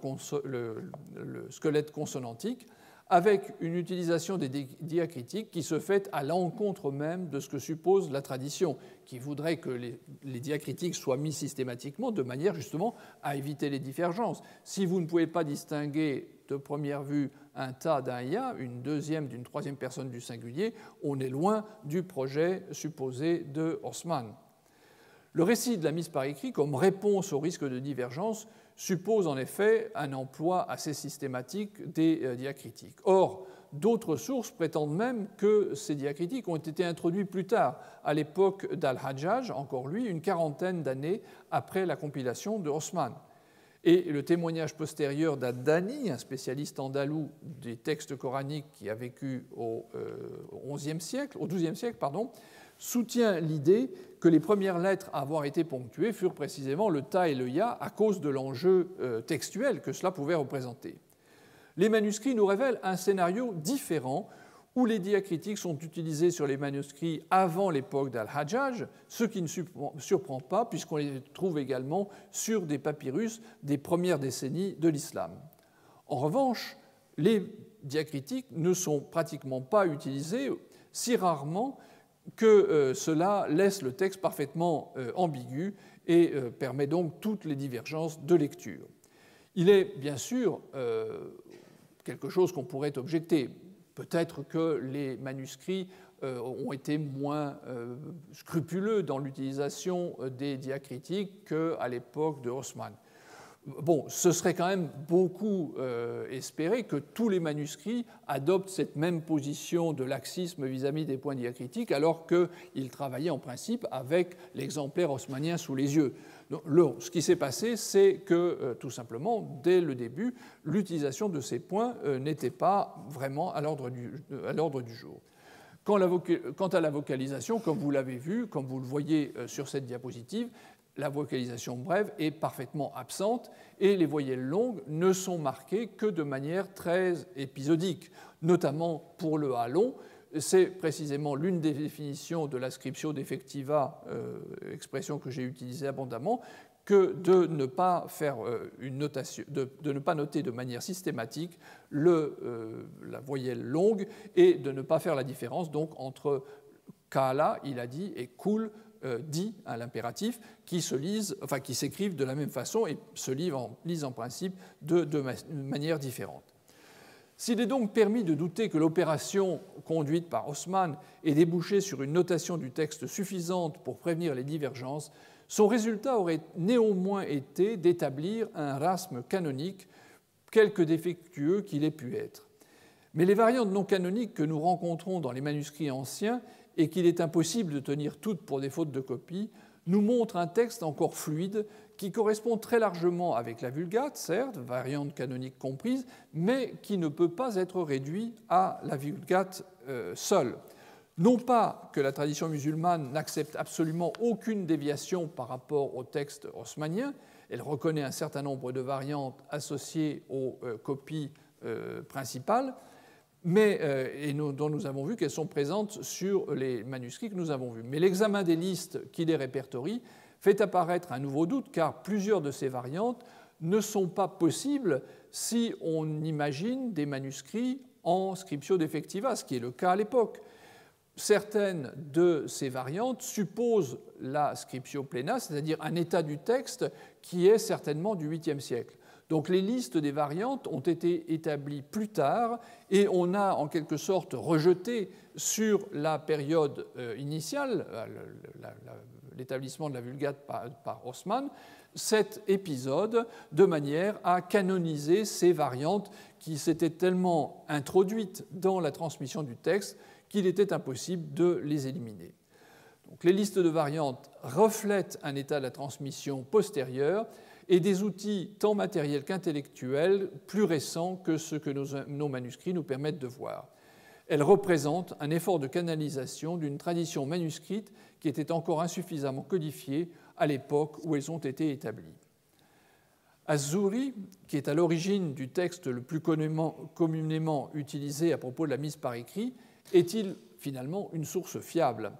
squelette consonantique, avec une utilisation des diacritiques qui se fait à l'encontre même de ce que suppose la tradition, qui voudrait que les diacritiques soient mis systématiquement de manière justement à éviter les divergences. Si vous ne pouvez pas distinguer de première vue un ta d'un ya, une deuxième d'une troisième personne du singulier, on est loin du projet supposé de Haussmann. Le récit de la mise par écrit comme réponse au risque de divergence suppose en effet un emploi assez systématique des diacritiques. Or, d'autres sources prétendent même que ces diacritiques ont été introduits plus tard, à l'époque d'Al-Hajjaj, encore lui, une quarantaine d'années après la compilation de Haussmann. Et le témoignage postérieur d'Ad-Dani, un spécialiste andalou des textes coraniques qui a vécu au XIIe siècle, soutient l'idée que les premières lettres à avoir été ponctuées furent précisément le ta et le ya à cause de l'enjeu textuel que cela pouvait représenter. Les manuscrits nous révèlent un scénario différent où les diacritiques sont utilisés sur les manuscrits avant l'époque d'Al-Hajjaj, ce qui ne surprend pas puisqu'on les trouve également sur des papyrus des premières décennies de l'islam. En revanche, les diacritiques ne sont pratiquement pas utilisés, si rarement que cela laisse le texte parfaitement ambigu et permet donc toutes les divergences de lecture. Il est bien sûr quelque chose qu'on pourrait objecter. Peut-être que les manuscrits ont été moins scrupuleux dans l'utilisation des diacritiques qu'à l'époque de Haussmann. Bon, ce serait quand même beaucoup espérer que tous les manuscrits adoptent cette même position de laxisme vis-à-vis des points diacritiques, alors qu'ils travaillaient en principe avec l'exemplaire haussmannien sous les yeux. Donc, ce qui s'est passé, c'est que, tout simplement, dès le début, l'utilisation de ces points n'était pas vraiment à l'ordre du jour. Quant à la vocalisation, comme vous l'avez vu, comme vous le voyez sur cette diapositive, la vocalisation brève est parfaitement absente et les voyelles longues ne sont marquées que de manière très épisodique, notamment pour le A long. C'est précisément l'une des définitions de la scriptio defectiva, expression que j'ai utilisée abondamment, que de ne pas faire une notation, de ne pas noter de manière systématique la voyelle longue et de ne pas faire la différence donc entre kala, il a dit, et kul, dit à l'impératif, qui s'écrivent de la même façon et se lisent en principe de manière différente. S'il est donc permis de douter que l'opération conduite par Haussmann ait débouché sur une notation du texte suffisante pour prévenir les divergences, son résultat aurait néanmoins été d'établir un rasme canonique, quelque défectueux qu'il ait pu être. Mais les variantes non canoniques que nous rencontrons dans les manuscrits anciens et qu'il est impossible de tenir toutes pour des fautes de copie, nous montrent un texte encore fluide qui correspond très largement avec la Vulgate, certes, variante canonique comprise, mais qui ne peut pas être réduit à la Vulgate seule. Non pas que la tradition musulmane n'accepte absolument aucune déviation par rapport au texte haussmannien, elle reconnaît un certain nombre de variantes associées aux copies principales, mais dont nous avons vu qu'elles sont présentes sur les manuscrits que nous avons vus. Mais l'examen des listes qui les répertorient fait apparaître un nouveau doute, car plusieurs de ces variantes ne sont pas possibles si on imagine des manuscrits en scriptio defectiva, ce qui est le cas à l'époque. Certaines de ces variantes supposent la scriptio plena, c'est-à-dire un état du texte qui est certainement du 8e siècle. Donc les listes des variantes ont été établies plus tard et on a en quelque sorte rejeté sur la période initiale, l'établissement de la Vulgate par Haussmann, cet épisode de manière à canoniser ces variantes qui s'étaient tellement introduites dans la transmission du texte qu'il était impossible de les éliminer. Donc, les listes de variantes reflètent un état de la transmission postérieur et des outils tant matériels qu'intellectuels plus récents que ce que nos manuscrits nous permettent de voir. Elles représentent un effort de canalisation d'une tradition manuscrite qui était encore insuffisamment codifiée à l'époque où elles ont été établies. Az-Zuhri, qui est à l'origine du texte le plus communément utilisé à propos de la mise par écrit, est-il finalement une source fiable?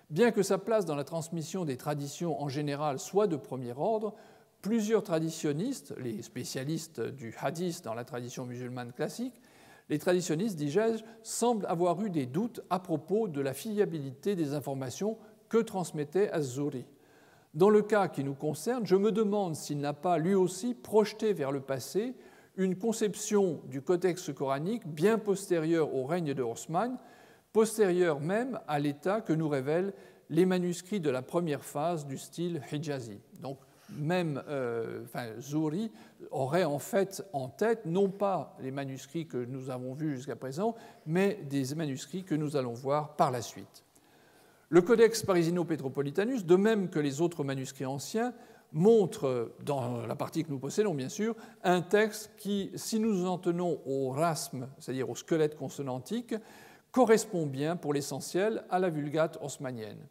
Bien que sa place dans la transmission des traditions en général soit de premier ordre, plusieurs traditionnistes, les spécialistes du hadith dans la tradition musulmane classique, les traditionnistes, dis-je, semblent avoir eu des doutes à propos de la fiabilité des informations que transmettait Az-Zuhri. Dans le cas qui nous concerne, je me demande s'il n'a pas lui aussi projeté vers le passé une conception du codex coranique bien postérieure au règne de Osman, postérieure même à l'état que nous révèlent les manuscrits de la première phase du style hijazi. Donc, même Zuhri aurait en fait en tête non pas les manuscrits que nous avons vus jusqu'à présent, mais des manuscrits que nous allons voir par la suite. Le Codex Parisino-Petropolitanus, de même que les autres manuscrits anciens, montre, dans la partie que nous possédons bien sûr, un texte qui, si nous en tenons au rasme, c'est-à-dire au squelette consonantique, correspond bien pour l'essentiel à la Vulgate haussmannienne.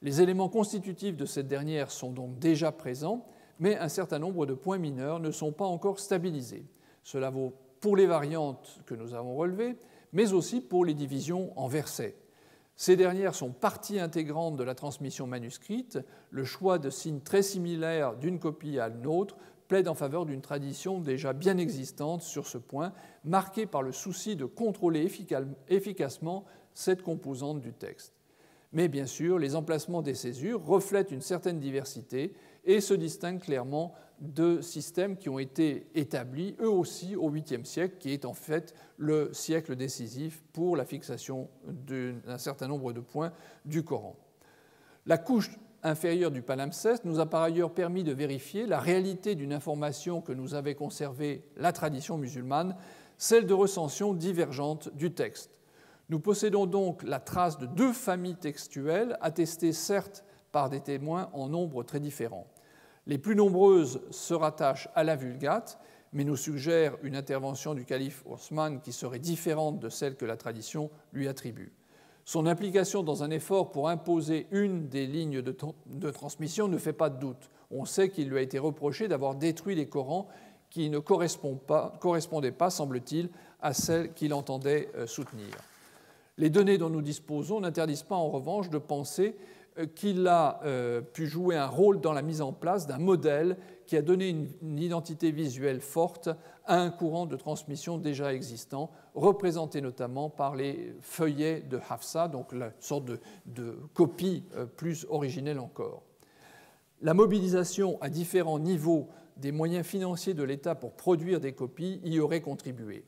Les éléments constitutifs de cette dernière sont donc déjà présents, mais un certain nombre de points mineurs ne sont pas encore stabilisés. Cela vaut pour les variantes que nous avons relevées, mais aussi pour les divisions en versets. Ces dernières sont partie intégrante de la transmission manuscrite. Le choix de signes très similaires d'une copie à une autre plaide en faveur d'une tradition déjà bien existante sur ce point, marquée par le souci de contrôler efficacement cette composante du texte. Mais bien sûr, les emplacements des césures reflètent une certaine diversité et se distinguent clairement de systèmes qui ont été établis, eux aussi, au 8e siècle, qui est en fait le siècle décisif pour la fixation d'un certain nombre de points du Coran. La couche inférieure du palimpseste nous a par ailleurs permis de vérifier la réalité d'une information que nous avait conservée la tradition musulmane, celle de recensions divergentes du texte. Nous possédons donc la trace de 2 familles textuelles, attestées certes par des témoins en nombre très différent. Les plus nombreuses se rattachent à la Vulgate, mais nous suggèrent une intervention du calife Osman qui serait différente de celle que la tradition lui attribue. Son implication dans un effort pour imposer une des lignes de transmission ne fait pas de doute. On sait qu'il lui a été reproché d'avoir détruit les Corans qui ne correspondaient pas, semble-t-il, à celles qu'il entendait soutenir. Les données dont nous disposons n'interdisent pas en revanche de penser qu'il a pu jouer un rôle dans la mise en place d'un modèle qui a donné une identité visuelle forte à un courant de transmission déjà existant, représenté notamment par les feuillets de Hafsa, donc la sorte de copie plus originelle encore. La mobilisation à différents niveaux des moyens financiers de l'État pour produire des copies y aurait contribué.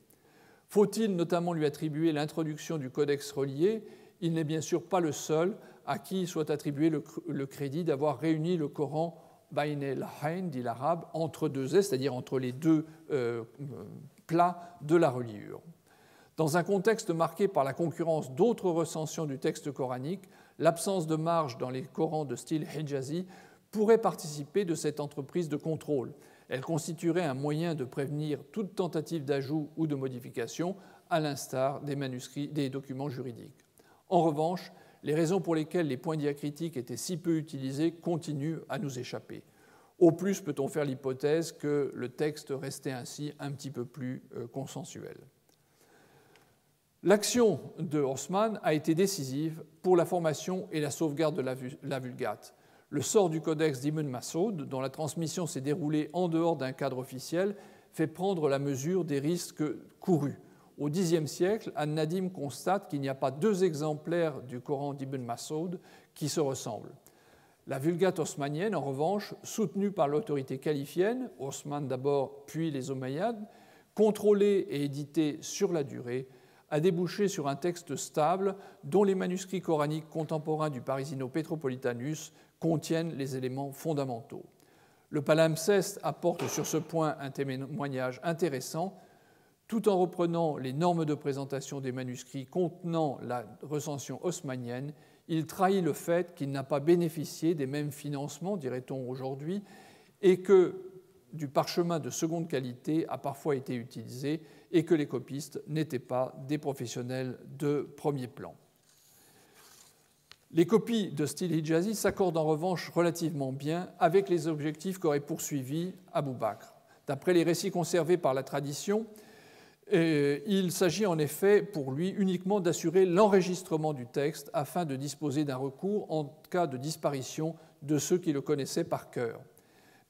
Faut-il notamment lui attribuer l'introduction du codex relié? Il n'est bien sûr pas le seul à qui soit attribué le crédit d'avoir réuni le Coran Bain el-Hayn, dit l'arabe, entre 2 S, c'est-à-dire entre les 2 plats de la reliure. Dans un contexte marqué par la concurrence d'autres recensions du texte coranique, l'absence de marge dans les Corans de style hijazi pourrait participer de cette entreprise de contrôle. Elle constituerait un moyen de prévenir toute tentative d'ajout ou de modification, à l'instar des manuscrits, des documents juridiques. En revanche, les raisons pour lesquelles les points diacritiques étaient si peu utilisés continuent à nous échapper. Au plus, peut-on faire l'hypothèse que le texte restait ainsi un petit peu plus consensuel. L'action de Osman a été décisive pour la formation et la sauvegarde de la Vulgate. Le sort du codex d'Ibn Mas'ud, dont la transmission s'est déroulée en dehors d'un cadre officiel, fait prendre la mesure des risques courus. Au Xe siècle, An-Nadim constate qu'il n'y a pas 2 exemplaires du Coran d'Ibn Mas'ud qui se ressemblent. La Vulgate haussmannienne, en revanche, soutenue par l'autorité califienne, Osman d'abord puis les Omeyyades, contrôlée et éditée sur la durée, a débouché sur un texte stable dont les manuscrits coraniques contemporains du Parisino-Petropolitanus contiennent les éléments fondamentaux. Le palimpseste apporte sur ce point un témoignage intéressant. Tout en reprenant les normes de présentation des manuscrits contenant la recension haussmannienne, il trahit le fait qu'il n'a pas bénéficié des mêmes financements, dirait-on aujourd'hui, et que du parchemin de seconde qualité a parfois été utilisé et que les copistes n'étaient pas des professionnels de premier plan. Les copies de style hijazi s'accordent en revanche relativement bien avec les objectifs qu'aurait poursuivis Abou Bakr. D'après les récits conservés par la tradition, il s'agit en effet pour lui uniquement d'assurer l'enregistrement du texte afin de disposer d'un recours en cas de disparition de ceux qui le connaissaient par cœur.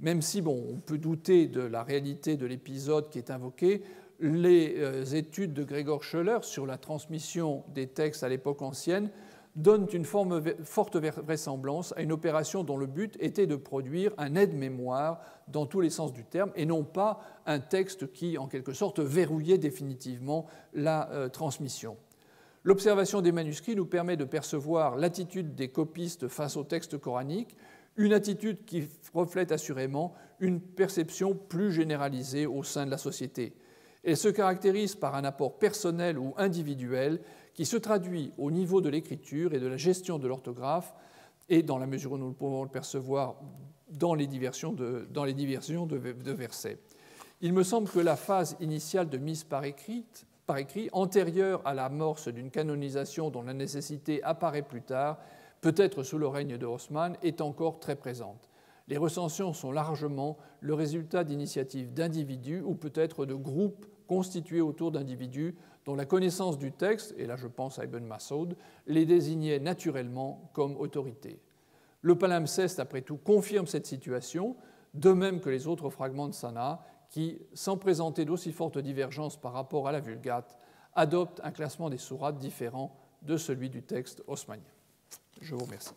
Même si, on peut douter de la réalité de l'épisode qui est invoqué, les études de Gregor Schoeller sur la transmission des textes à l'époque ancienne donnent une forte vraisemblance à une opération dont le but était de produire un aide-mémoire dans tous les sens du terme et non pas un texte qui, en quelque sorte, verrouillait définitivement la transmission. L'observation des manuscrits nous permet de percevoir l'attitude des copistes face au texte coranique, une attitude qui reflète assurément une perception plus généralisée au sein de la société. Elle se caractérise par un apport personnel ou individuel qui se traduit au niveau de l'écriture et de la gestion de l'orthographe et, dans la mesure où nous pouvons le percevoir, dans les diversions de versets. Il me semble que la phase initiale de mise par écrit, antérieure à l'amorce d'une canonisation dont la nécessité apparaît plus tard, peut-être sous le règne de Haussmann, est encore très présente. Les recensions sont largement le résultat d'initiatives d'individus ou peut-être de groupes constitués autour d'individus dont la connaissance du texte, et là je pense à Ibn Mas'ud, les désignait naturellement comme autorités. Le palimpseste, après tout, confirme cette situation, de même que les autres fragments de Sanaa, qui, sans présenter d'aussi fortes divergences par rapport à la Vulgate, adoptent un classement des sourates différent de celui du texte haussmannien. Je vous remercie.